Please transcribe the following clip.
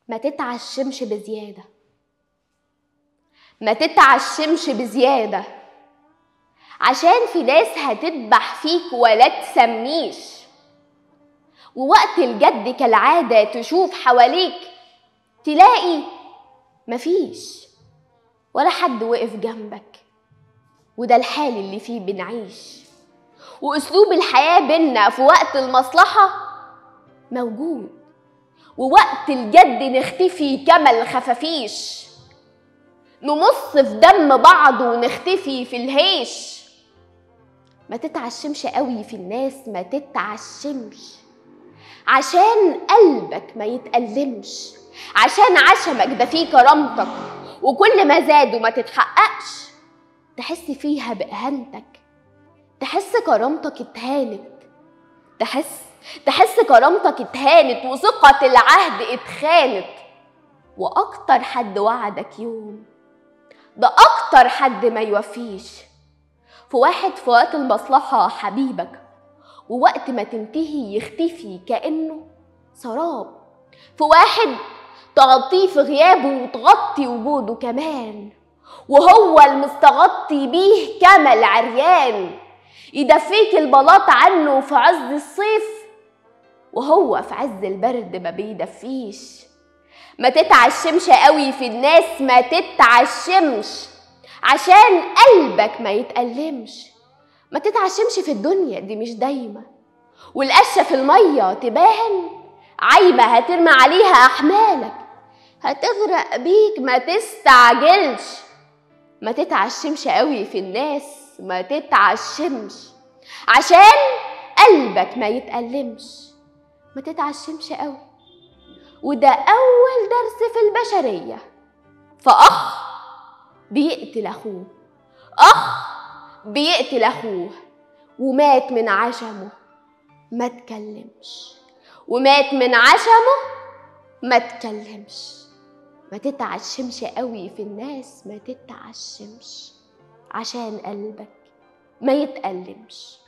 ما تتعشمش بزيادة، ما تتعشمش بزيادة، عشان في ناس هتدبح فيك ولا تسميش. ووقت الجد كالعادة تشوف حواليك تلاقي مفيش ولا حد وقف جنبك. وده الحال اللي فيه بنعيش، وأسلوب الحياة بينا في وقت المصلحة موجود، ووقت الجد نختفي كما الخفافيش، نمص في دم بعض ونختفي في الهيش. ما تتعشمش قوي في الناس، ما تتعشمش، عشان قلبك ما يتألمش، عشان عشمك ده فيه كرامتك، وكل ما زاد وما تتحققش تحس فيها بإهانتك، تحس كرامتك اتهانت، تحس كرامتك اتهانت، وثقة العهد اتخانت. وأكتر حد وعدك يوم ده أكتر حد ما يوفيش. في واحد في وقت المصلحة حبيبك، ووقت ما تنتهي يختفي كأنه سراب. في واحد تغطيه في غيابه وتغطي وجوده كمان، وهو المستغطي بيه كما العريان. يدفيك البلاط عنه في عز الصيف، وهو في عز البرد ما بيدفيش. ما تتعشمش قوي في الناس، ما تتعشمش، عشان قلبك ما يتألمش. ما تتعشمش في الدنيا دي مش دايمة، والقشة في المية تبان عايمة هترمي عليها أحمالك هتغرق بيك، ما تستعجلش. ما تتعشمش قوي في الناس، ما تتعشمش، عشان قلبك ما يتألمش. ما تتعشمش قوي، وده أول درس في البشرية. فأخ بيقتل أخوه، أخ بيقتل أخوه، ومات من عشمه ما تكلمش، ومات من عشمه ما تكلمش. ما تتعشمش قوي في الناس، ما تتعشمش، عشان قلبك ما يتألمش.